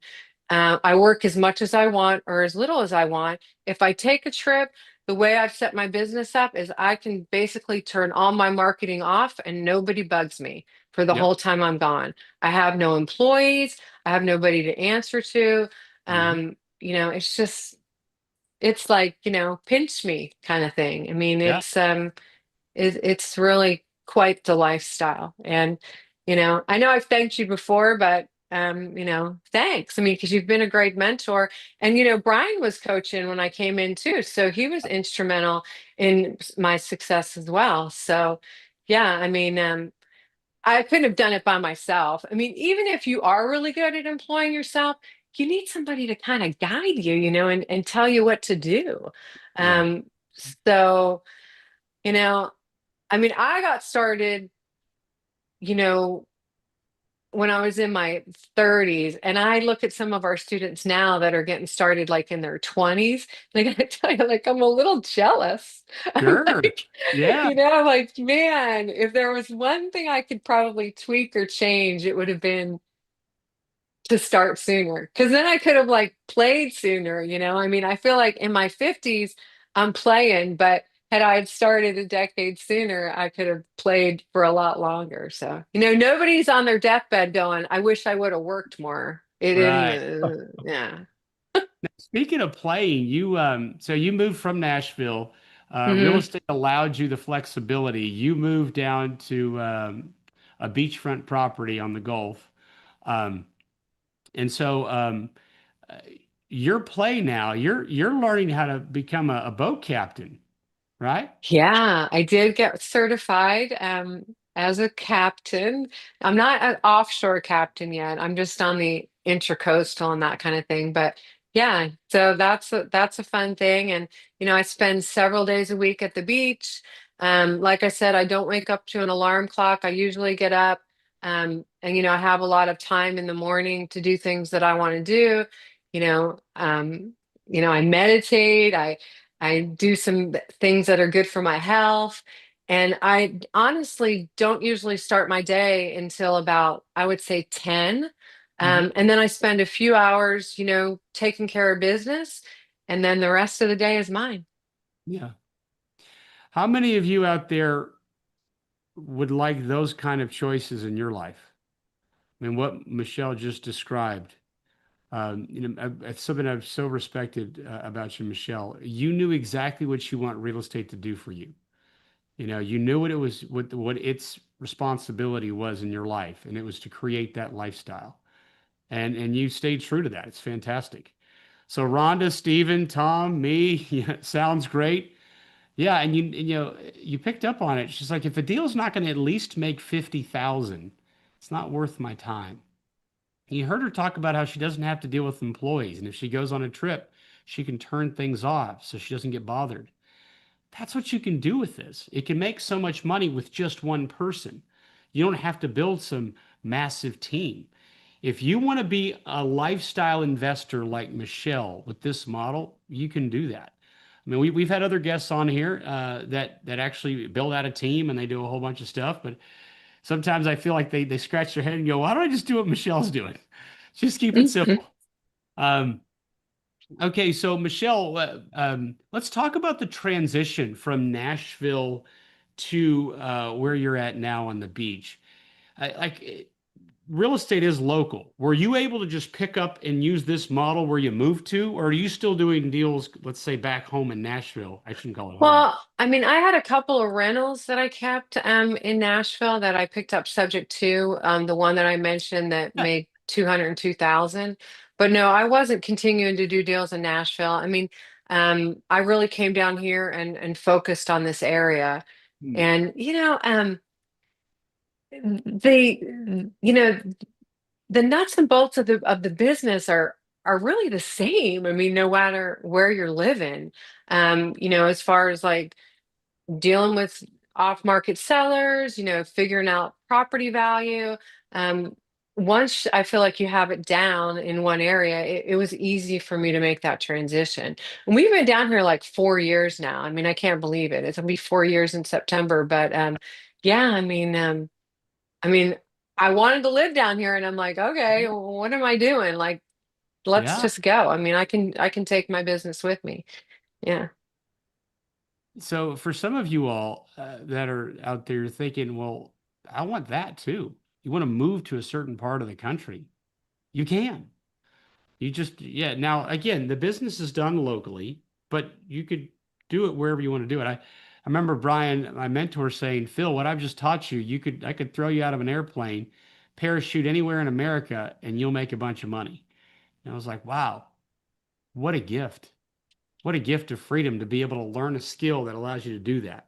I work as much as I want or as little as I want. If I take a trip, the way I've set my business up is I can basically turn all my marketing off and nobody bugs me for the Yep. whole time I'm gone. I have no employees. I have nobody to answer to. Mhm. It's just, it's like, pinch me kind of thing. I mean, Yeah. it's really quite the lifestyle. And, I know I've thanked you before, but thanks. I mean, because you've been a great mentor. And, Brian was coaching when I came in too. So he was instrumental in my success as well. So yeah, I mean, I couldn't have done it by myself. I mean, even if you are really good at employing yourself, you need somebody to kind of guide you, and tell you what to do. Yeah. Um, so, you know, I mean, I got started, you know, when I was in my 30s, and I look at some of our students now that are getting started like in their 20s, and I gotta tell you, like, I'm a little jealous. I'm Sure. like, Yeah. I'm like, man, if there was one thing I could probably tweak or change, it would have been to start sooner. Because then I could have like played sooner. I mean, I feel like in my 50s, I'm playing, but had I had started a decade sooner, I could have played for a lot longer. So, nobody's on their deathbed going, I wish I would have worked more. It didn't, Right. yeah. Speaking of playing, so you moved from Nashville. Real Hmm. estate allowed you the flexibility. You moved down to a beachfront property on the Gulf. Um, and so uh, your play now, you're learning how to become a boat captain, right? Yeah, I did get certified as a captain. I'm not an offshore captain yet. I'm just on the intercoastal and that kind of thing. But yeah, so that's a fun thing. And I spend several days a week at the beach. Like I said, I don't wake up to an alarm clock. I usually get up and I have a lot of time in the morning to do things that I want to do. You know, um, I meditate. I do some things that are good for my health. And I honestly don't usually start my day until about, I would say, 10. Hmm. And then I spend a few hours, taking care of business. And then the rest of the day is mine. Yeah. How many of you out there would like those kind of choices in your life? I mean, what Michelle just described. It's something I've so respected about you, Michelle. You knew exactly what you want real estate to do for you. You knew what it was, what its responsibility was in your life, and it was to create that lifestyle. And you stayed true to that. It's fantastic. So Rhonda, Steven, Tom, me, yeah, sounds great. Yeah, and you picked up on it. She's like, if a deal's not going to at least make 50,000, it's not worth my time. You heard her talk about how she doesn't have to deal with employees, and if she goes on a trip, she can turn things off so she doesn't get bothered. That's what you can do with this. It can make so much money with just one person. You don't have to build some massive team. If you want to be a lifestyle investor like Michelle with this model, you can do that. I mean, we've had other guests on here that actually build out a team and they do a whole bunch of stuff, but sometimes I feel like they scratch their head and go, why don't I just do what Michelle's doing? Just keep it Mhm. simple. Um, okay, so Michelle, let's talk about the transition from Nashville to where you're at now on the beach. Real estate is local. Were you able to just pick up and use this model where you moved to, or are you still doing deals, let's say back home in Nashville? I shouldn't call it home. Well, I mean, I had a couple of rentals that I kept in Nashville that I picked up subject to the one that I mentioned that Yeah. made 202,000. But no, I wasn't continuing to do deals in Nashville. I mean, I really came down here and focused on this area. Hmm. And the the nuts and bolts of the business are really the same. I mean, no matter where you're living. As far as like dealing with off-market sellers, figuring out property value. Um, Once I feel like you have it down in one area, it was easy for me to make that transition. And we've been down here like 4 years now. I mean, I can't believe it. It's gonna be 4 years in September, but yeah, I mean, I wanted to live down here, and I'm like, okay, what am I doing? Like, let's Yeah. just go. I mean, I can take my business with me. Yeah. So for some of you all that are out there thinking, well, I want that too. You want to move to a certain part of the country. You can. You just, yeah. Now, again, the business is done locally, but you could do it wherever you want to do it. I remember Brian, my mentor, saying, Phil, what I've just taught you, I could throw you out of an airplane, parachute anywhere in America, and you'll make a bunch of money. And I was like, wow, what a gift. What a gift of freedom to be able to learn a skill that allows you to do that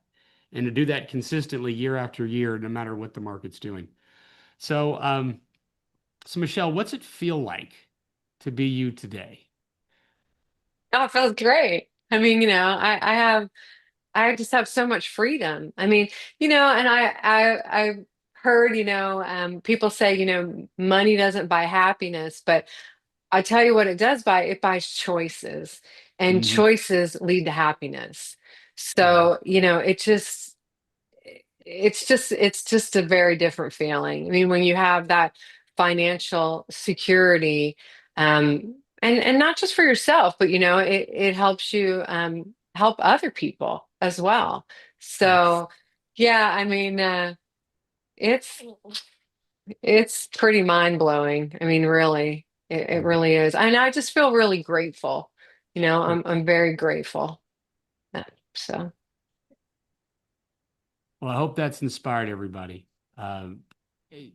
and to do that consistently year after year, no matter what the market's doing. So, so Michelle, what's it feel like to be you today? Oh, it feels great. I mean, I just have so much freedom. I mean, and I've heard, people say, money doesn't buy happiness, but I tell you what it does buy, it buys choices, and Hmm. choices lead to happiness. Yeah. So, it's just a very different feeling. I mean, when you have that financial security, and not just for yourself, but it helps you help other people as well. Yeah. So yeah, I mean, it's it's pretty mind blowing. I mean, really, it Yeah. really is. And I just feel really grateful. Yeah. I'm very grateful. Uh, So. Well, I hope that's inspired everybody. Um, eh,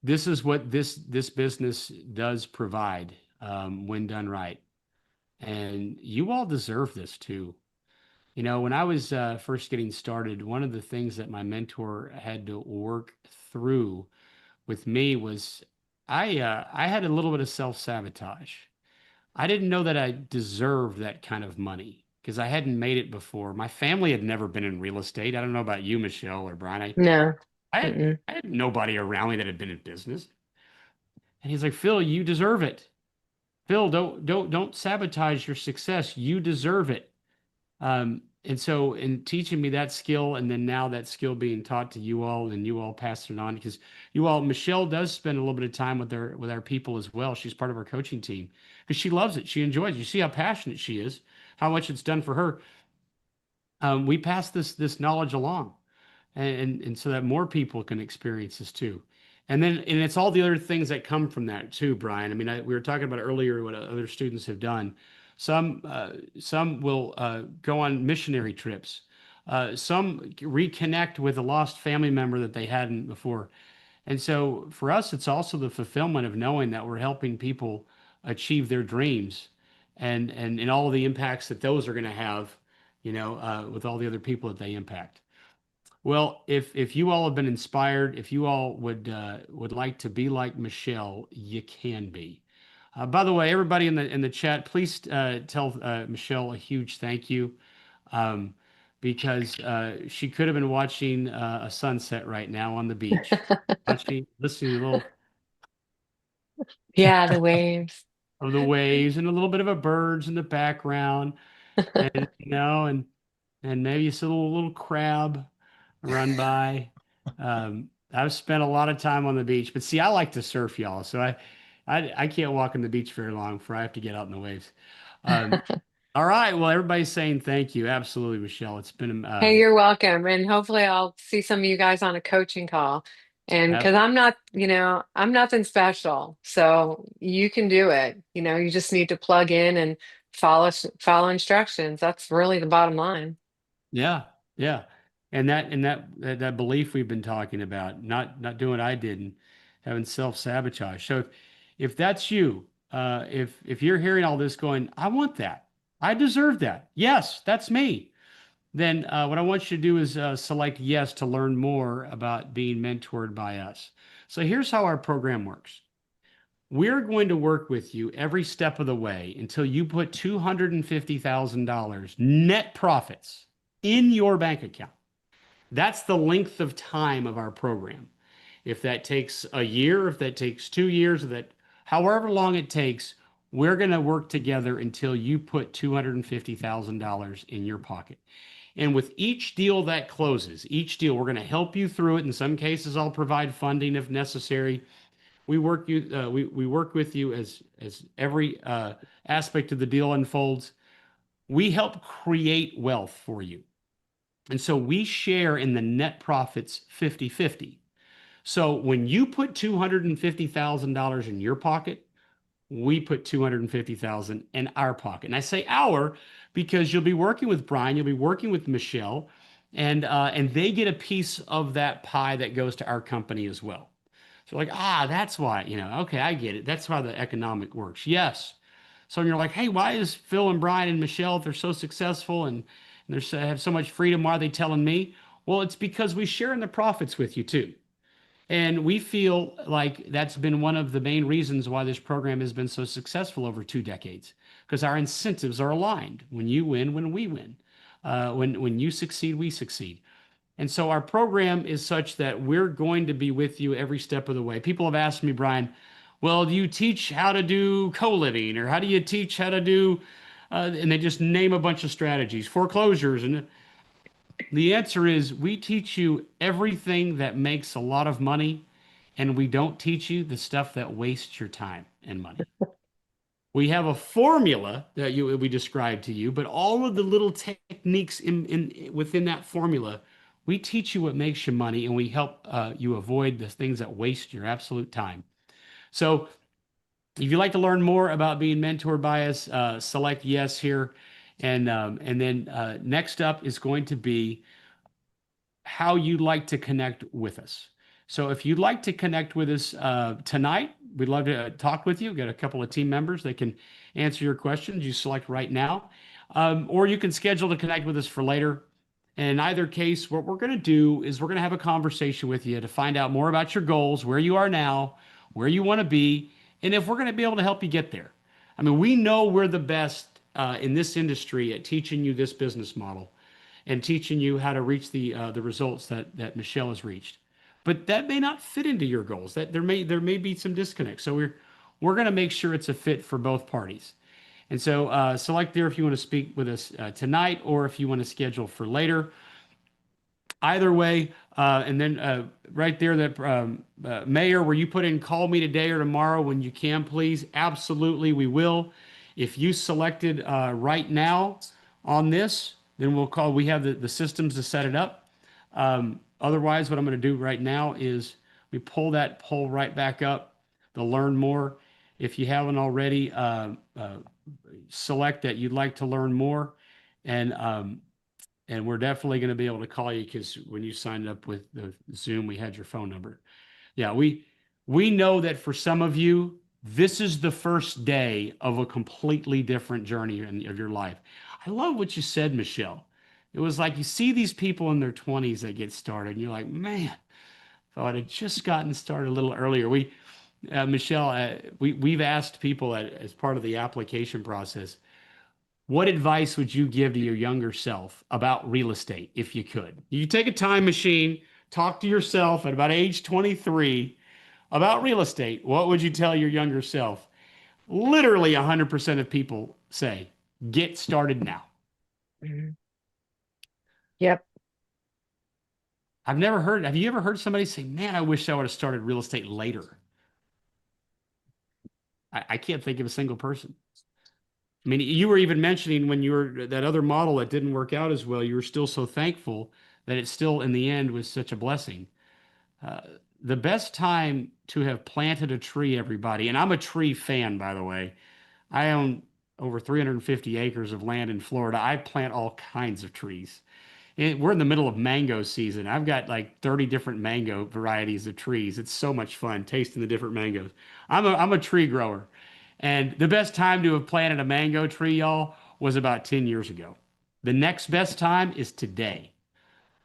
this is what this business does provide when done right, and you all deserve this too. You know, when I was first getting started, one of the things that my mentor had to work through with me was I had a little bit of self-sabotage. I didn't know that I deserved that kind of money because I hadn't made it before. My family had never been in real estate. I don't know about you, Michelle or Brian. No. I Mm-mm. I had nobody around me that had been in business. And he's like, Phil, you deserve it. Phil, don't sabotage your success. You deserve it. And so in teaching me that skill and then now that skill being taught to you all and you all pass it on because you all, Michelle does spend a little bit of time with our people as well. She's part of our coaching team because she loves it. She enjoys it. You see how passionate she is, how much it's done for her. We pass this knowledge along and so that more people can experience this too. And it's all the other things that come from that too, Brian. I mean, we were talking about earlier what other students have done. Some will go on missionary trips. Some reconnect with a lost family member that they hadn't before. And so for us, it's also the fulfillment of knowing that we're helping people achieve their dreams and all of the impacts that those are going to have, with all the other people that they impact. Well, if you all have been inspired, if you all would like to be like Michelle, you can be. By the way, everybody in the chat, please tell Michelle a huge thank you, um, because she could have been watching a sunset right now on the beach, watching, listening to a little Yeah, the waves. of the waves and a little bit of a birds in the background, and and maybe you see a little crab run by. I've spent a lot of time on the beach, but see, I like to surf, y'all. So I can't walk on the beach very long before I have to get out in the waves. Um, All right. Well, everybody's saying thank you. Absolutely, Michelle. It's been Hey, you're welcome. And hopefully I'll see some of you guys on a coaching call. And because ab- I'm not, I'm nothing special. So you can do it. You just need to plug in and follow instructions. That's really the bottom line. yeah, yeah. And that belief we've been talking about, not doing what I did and having self-sabotage. So if that's you, if you're hearing all this going, I want that. I deserve that. Yes, that's me. Then what I want you to do is select yes to learn more about being mentored by us. So here's how our program works. We're going to work with you every step of the way until you put $250,000 net profits in your bank account. That's the length of time of our program. If that takes a year, if that takes 2 years, if that however long it takes, we're going to work together until you put $250,000 in your pocket. And with each deal that closes, each deal, we're going to help you through it. In some cases, I'll provide funding if necessary. We work with you as every aspect of the deal unfolds. We help create wealth for you. And so we share in the net profits 50-50. So when you put $250,000 in your pocket, we put 250,000 in our pocket. And I say our because you'll be working with Brian, you'll be working with Michelle, and they get a piece of that pie that goes to our company as well. So like, that's why, okay, I get it. That's why the economic works. Yes. So you're like, hey, why is Phil and Brian and Michelle, if they're so successful and have so much freedom, why are they telling me? Well, it's because we share in the profits with you too. And we feel like that's been one of the main reasons why this program has been so successful over 2 decades, because our incentives are aligned. When you win, when we win. When you succeed, we succeed. And so our program is such that we're going to be with you every step of the way. People have asked me, Brian, well, do you teach how to do co-living or how do you teach how to do, and they just name a bunch of strategies, foreclosures. And the answer is we teach you everything that makes a lot of money, and we don't teach you the stuff that wastes your time and money. We have a formula that we describe to you, but all of the little techniques in within that formula, we teach you what makes you money, and we help you avoid the things that waste your absolute time. So, if you'd like to learn more about being mentored by us, select yes here, and then next up is going to be how you'd like to connect with us. So if you'd like to connect with us tonight, we'd love to talk with you. We've got a couple of team members that can answer your questions. You select right now, or you can schedule to connect with us for later. And in either case, what we're going to do is we're going to have a conversation with you to find out more about your goals, where you are now, where you want to be, and if we're going to be able to help you get there. I mean, we know we're the best in this industry at teaching you this business model and teaching you how to reach the results that Michelle has reached. But that may not fit into your goals. That there may be some disconnect. So we're going to make sure it's a fit for both parties. And so select there if you want to speak with us tonight or if you want to schedule for later. Either way, and then right there, that Mayor, where you put in call me today or tomorrow when you can, please. Absolutely, we will. If you selected right now on this, then we'll call. We have the systems to set it up. Otherwise, what I'm going to do right now is we pull that poll right back up to learn more. If you haven't already, select that you'd like to learn more, and we're definitely going to be able to call you because when you signed up with the Zoom, we had your phone number. Yeah, we know that for some of you, this is the first day of a completely different journey of your life. I love what you said, Michelle. It was like you see these people in their 20s that get started, and you're like, man, if I had just gotten started a little earlier. Michelle, we've asked people as part of the application process, what advice would you give to your younger self about real estate if you could? You take a time machine, talk to yourself at about age 23 about real estate. What would you tell your younger self? Literally 100% of people say, get started now. Mhm. Yep. Have you ever heard somebody say, man, I wish I would have started real estate later? I can't think of a single person. I mean, you were even mentioning when you were that other model that didn't work out as well, you were still so thankful that it still in the end was such a blessing. Uh, the best time to have planted a tree, everybody, and I'm a tree fan, by the way. I own over 350 acres of land in Florida. I plant all kinds of trees. We're in the middle of mango season. I've got like 30 different mango varieties of trees. It's so much fun tasting the different mangoes. I'm a tree grower. And the best time to have planted a mango tree, y'all, was about 10 years ago. The next best time is today.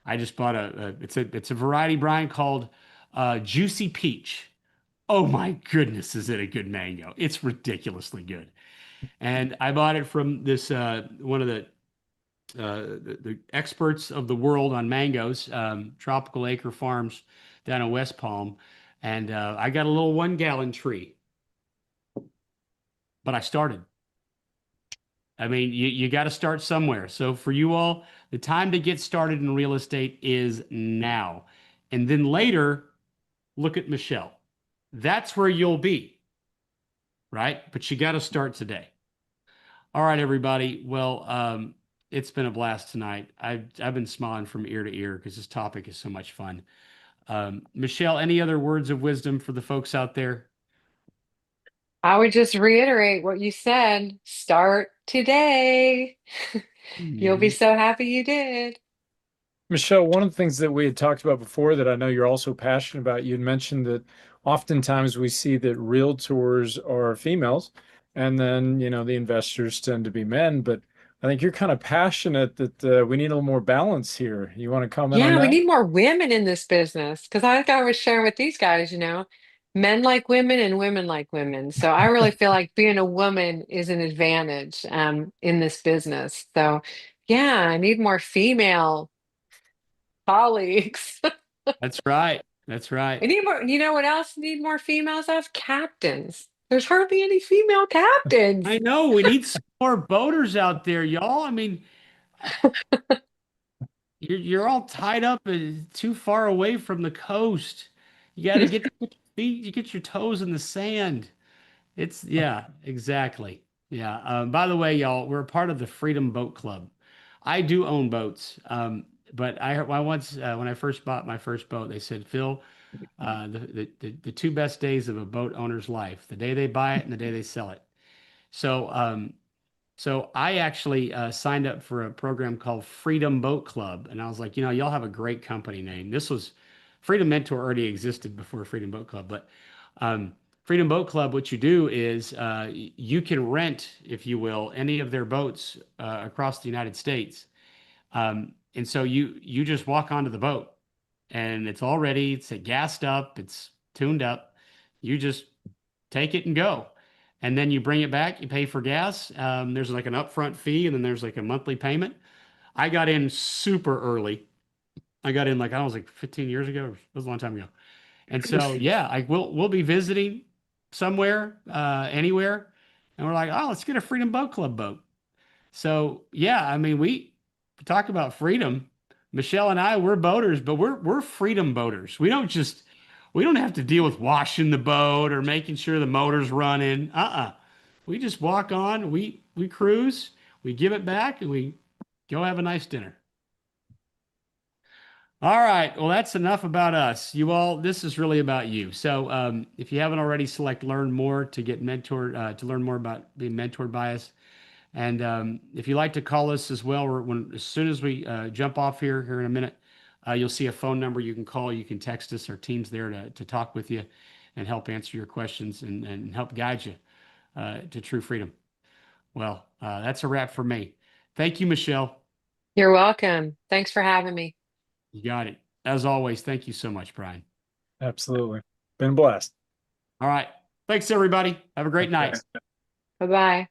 I just bought it's a variety, Brian, called Juicy Peach. Oh my goodness, is it a good mango? It's ridiculously good. And I bought it from this one of the experts of the world on mangoes, Tropical Acre Farms down in West Palm. And I got a little 1 gallon tree, but I started. I mean, you got to start somewhere. So for you all, the time to get started in real estate is now. And then later, look at Michele. That's where you'll be, right? But you got to start today. All right, everybody. Well, it's been a blast tonight. I've been smiling from ear to ear because this topic is so much fun. Michele, any other words of wisdom for the folks out there? I would just reiterate what you said. Start today. You'll be Mhm. so happy you did. Michelle, one of the things that we had talked about before that I know you're also passionate about, you had mentioned that oftentimes we see that realtors are females and then, the investors tend to be men. But I think you're kind of passionate that we need a little more balance here. You want to comment on Yeah, we that? need more women in this business because I think I was sharing with these guys, men like women and women like women. So I really feel like being a woman is an advantage in this business. So yeah, I need more female colleagues. That's right. That's right. I need more, you know what else need more females of? Captains. There's hardly any female I captains. know we need some more boaters out there, y'all. I mean, you're all tied up too far away from the coast. You got to get your feet, you get your toes in the sand. It's yeah, exactly. Yeah. By the way, y'all, we're a part of the Freedom Boat Club. I do own boats, but I once when I first bought my first boat, they said, Phil, the two best days of a boat owner's life, the day they buy it and the day they sell it. So so I actually signed up for a program called Freedom Boat Club, and I was like, y'all have a great company name. This was Freedom Mentor already existed before Freedom Boat Club, but Freedom Boat Club, what you do is you can rent, if you will, any of their boats across the United States. And so you just walk onto the boat, and it's all ready. It's gassed up. It's tuned up. You just take it and go. And then you bring it back, you pay for gas. There's like an upfront fee, and then there's like a monthly payment. I got in super early. I got in like I was like 15 years ago. It was a long time ago. And so yeah, I will we'll be visiting somewhere, anywhere, and we're like, oh, let's get a Freedom Boat Club boat. So yeah, I mean we talk about freedom. Michele and I, we're boaters, but we're freedom boaters. We don't have to deal with washing the boat or making sure the motor's running. We just walk on, we cruise, we give it back, and we go have a nice dinner. All right. Well, that's enough about us. You all, this is really about you. So, if you haven't already, select learn more to get mentored, to learn more about being mentored by us. And if you like to call us as well, as soon as we jump off here in a minute, you'll see a phone number you can call. You can text us. Our team's there to talk with you and help answer your questions and help guide you to true freedom. Well, that's a wrap for me. Thank you, Michele. You're welcome. Thanks for having me. You got it. As always, thank you so much, Brian. Absolutely. Been blessed. All right. Thanks, everybody. Have a great Okay. night. Bye-bye.